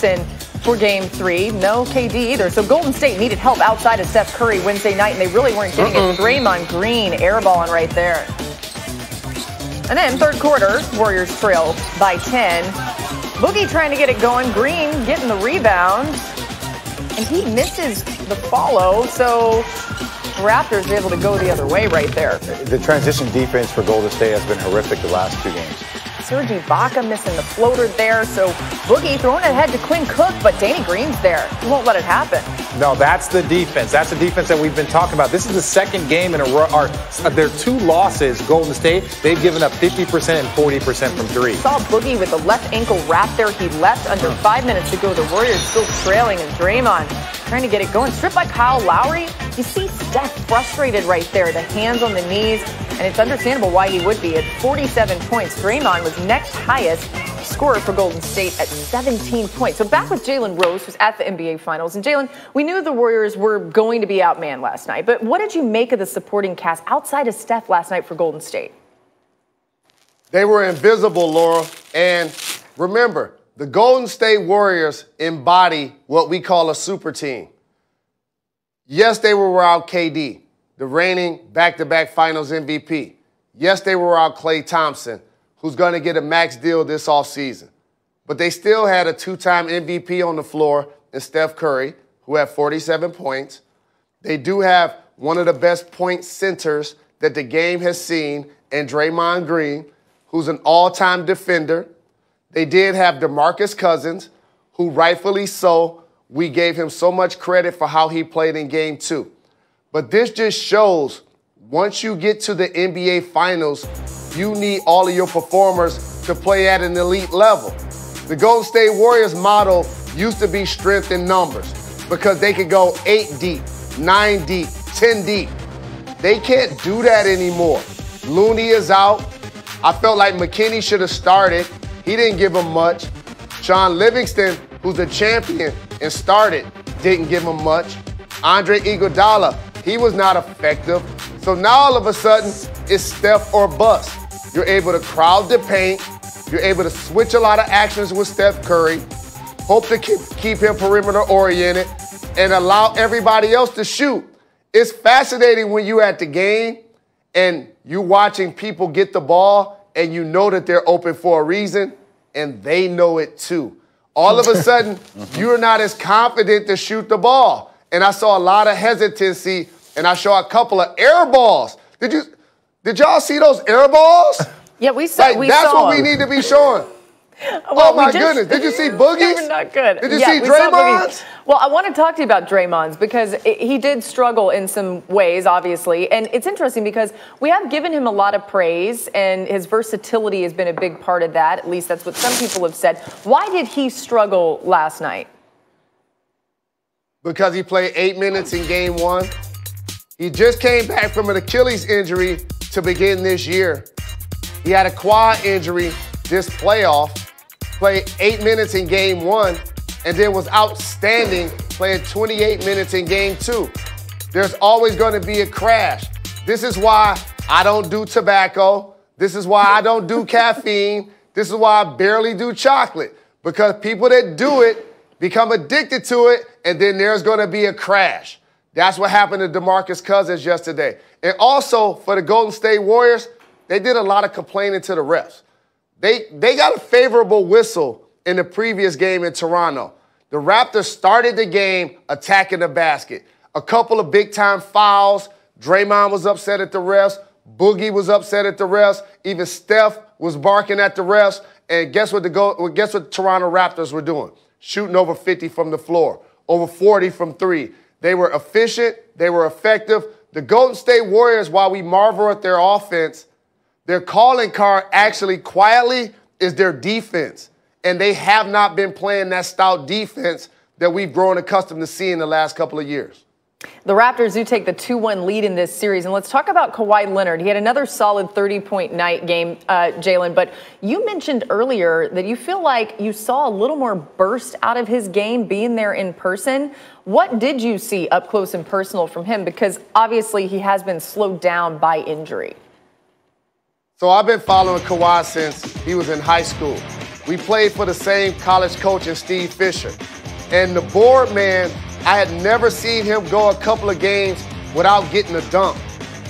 Thompson for Game 3. No KD either. So Golden State needed help outside of Steph Curry Wednesday night, and they really weren't getting it. Draymond Green airballing right there. And then third quarter, Warriors trail by 10. Boogie trying to get it going. Green getting the rebound. And he misses the follow, so Raptors are able to go the other way right there. The transition defense for Golden State has been horrific the last 2 games. Serge Ibaka missing the floater there, so Boogie throwing it ahead to Quinn Cook, but Danny Green's there. He won't let it happen. No, that's the defense. That's the defense that we've been talking about. This is the second game in a row. Their 2 losses, Golden State, they've given up 50% and 40% from 3. Saw Boogie with the left ankle wrap there. He left under 5 minutes to go. The Warriors still trailing, and Draymond trying to get it going. Stripped by Kyle Lowry. You see Steph frustrated right there, the hands on the knees, and it's understandable why he would be. At 47 points, Draymond was next highest scorer for Golden State at 17 points. So back with Jalen Rose, who's at the NBA Finals. And Jalen, we knew the Warriors were going to be outmanned last night, but what did you make of the supporting cast outside of Steph last night for Golden State? They were invisible, Laura. And remember, the Golden State Warriors embody what we call a super team. Yes, they were without KD, the reigning back-to-back Finals MVP. Yes, they were without Klay Thompson, who's going to get a max deal this offseason. But they still had a 2-time MVP on the floor in Steph Curry, who had 47 points. They do have one of the best point centers that the game has seen in Draymond Green, who's an all-time defender. They did have DeMarcus Cousins, who rightfully so, we gave him so much credit for how he played in Game 2. But this just shows once you get to the NBA Finals, you need all of your performers to play at an elite level. The Golden State Warriors model used to be strength in numbers because they could go 8 deep, 9 deep, 10 deep. They can't do that anymore. Looney is out. I felt like McKinney should have started. He didn't give him much. Sean Livingston, who's a champion and started, didn't give him much. Andre Iguodala, he was not effective. So now all of a sudden, it's Steph or bust. You're able to crowd the paint. You're able to switch a lot of actions with Steph Curry. Hope to keep him perimeter oriented and allow everybody else to shoot. It's fascinating when you're at the game and you're watching people get the ball and you know that they're open for a reason and they know it too. All of a sudden, you're not as confident to shoot the ball. And I saw a lot of hesitancy, and I saw a couple of air balls. Did y'all see those air balls? Yeah, we saw. That's what we need to be showing. Well, oh, my goodness. Did you see Boogie's? They were not good. Did you see Draymond's? Well, I want to talk to you about Draymond's because he did struggle in some ways, obviously. And it's interesting because we have given him a lot of praise, and his versatility has been a big part of that. At least that's what some people have said. Why did he struggle last night? Because he played 8 minutes in Game 1. He just came back from an Achilles injury to begin this year. He had a quad injury this playoff, played 8 minutes in Game 1, and then was outstanding playing 28 minutes in Game 2. There's always going to be a crash. This is why I don't do tobacco. This is why I don't do caffeine. This is why I barely do chocolate. Because people that do it become addicted to it, and then there's going to be a crash. That's what happened to DeMarcus Cousins yesterday. And also, for the Golden State Warriors, they did a lot of complaining to the refs. They got a favorable whistle in the previous game in Toronto. The Raptors started the game attacking the basket. A couple of big-time fouls. Draymond was upset at the refs. Boogie was upset at the refs. Even Steph was barking at the refs. And guess what Toronto Raptors were doing? Shooting over 50 from the floor, over 40 from 3. They were efficient. They were effective. The Golden State Warriors, while we marvel at their offense, their calling card actually quietly is their defense. And they have not been playing that stout defense that we've grown accustomed to seeing the last couple of years. The Raptors do take the 2-1 lead in this series. And let's talk about Kawhi Leonard. He had another solid 30-point night game, Jalen. But you mentioned earlier that you feel like you saw a little more burst out of his game being there in person. What did you see up close and personal from him? Because obviously he has been slowed down by injury. So I've been following Kawhi since he was in high school. we played for the same college coach in Steve Fisher. And the board man, I had never seen him go a couple of games without getting a dunk.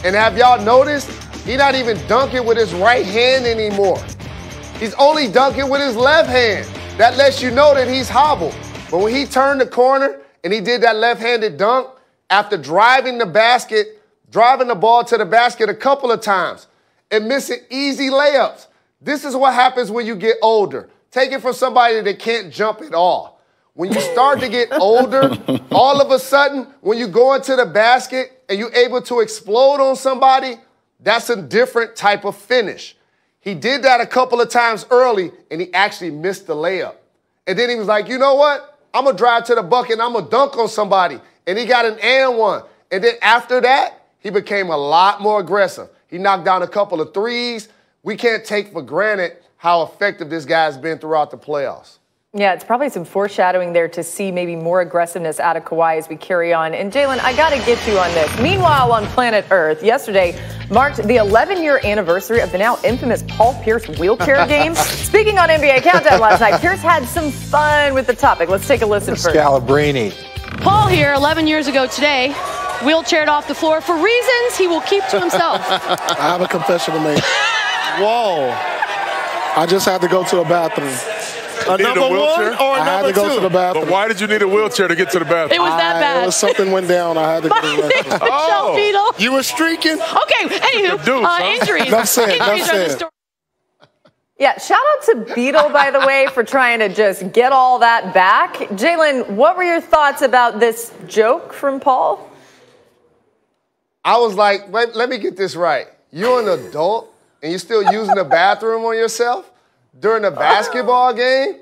And have y'all noticed, he's not even dunking with his right hand anymore. He's only dunking with his left hand. That lets you know that he's hobbled. But when he turned the corner and he did that left-handed dunk, after driving the ball to the basket a couple of times and missing easy layups. This is what happens when you get older. Take it from somebody that can't jump at all. When you start to get older, all of a sudden, when you go into the basket and you're able to explode on somebody, that's a different type of finish. He did that a couple of times early, and he actually missed the layup. And then he was like, you know what? I'm going to drive to the bucket and I'm going to dunk on somebody. And he got an and one. And then after that, he became a lot more aggressive. He knocked down a couple of threes. We can't take for granted how effective this guy's been throughout the playoffs. Yeah, it's probably some foreshadowing there to see maybe more aggressiveness out of Kawhi as we carry on. And Jalen, I got to get you on this. Meanwhile, on planet Earth, yesterday marked the 11-year anniversary of the now infamous Paul Pierce wheelchair game. Speaking on NBA Countdown last night, Pierce had some fun with the topic. Let's take a listen first. Scalabrini. Paul here, 11 years ago today, wheelchaired off the floor for reasons he will keep to himself. I have a confession to make. Whoa. I just had to go to the bathroom. A number one or a I had number to go to two? the bathroom. But why did you need a wheelchair to get to the bathroom? It was that bad. It was something went down. I had to go to the restroom. Michelle Beadle. You were streaking? Okay, anywho, Deuce, huh? injuries. Enough said, enough Injuries are the said. story. Yeah, shout out to Beetle, by the way, for trying to just get all that back. Jalen, what were your thoughts about this joke from Paul? I was like, wait, let me get this right. You're an adult and you're still using the bathroom on yourself during a basketball game?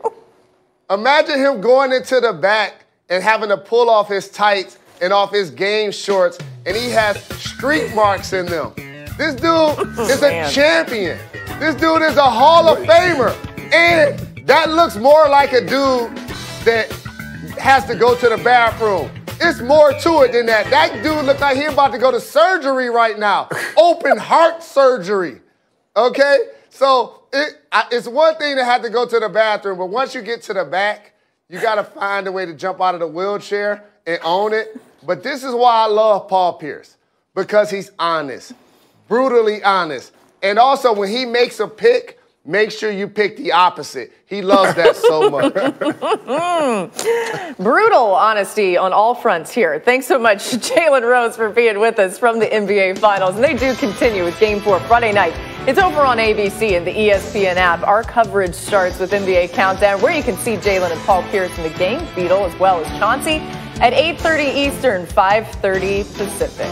Imagine him going into the back and having to pull off his tights and off his game shorts, and he has streak marks in them. This dude is a champion. This dude is a Hall of Famer. And that looks more like a dude that has to go to the bathroom. It's more to it than that. That dude looks like he's about to go to surgery right now. Open heart surgery. Okay? So it's one thing to have to go to the bathroom, but once you get to the back, you got to find a way to jump out of the wheelchair and own it. But this is why I love Paul Pierce, because he's honest, brutally honest. And also, when he makes a pick, make sure you pick the opposite. He loves that so much. Brutal honesty on all fronts here. Thanks so much, Jalen Rose, for being with us from the NBA Finals. And they do continue with Game 4 Friday night. It's over on ABC and the ESPN app. Our coverage starts with NBA Countdown, where you can see Jalen and Paul Pierce in the game, Beetle as well as Chauncey, at 8:30 Eastern, 5:30 Pacific.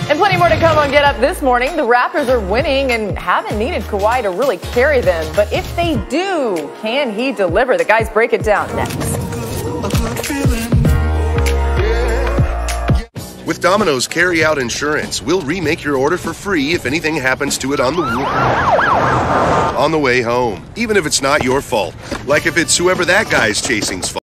And plenty more to come on Get Up this morning. The Raptors are winning and haven't needed Kawhi to really carry them. But if they do, can he deliver? The guys break it down next. With Domino's Carry-Out Insurance, we'll remake your order for free if anything happens to it on the way home, even if it's not your fault. Like if it's whoever that guy's chasing's fault.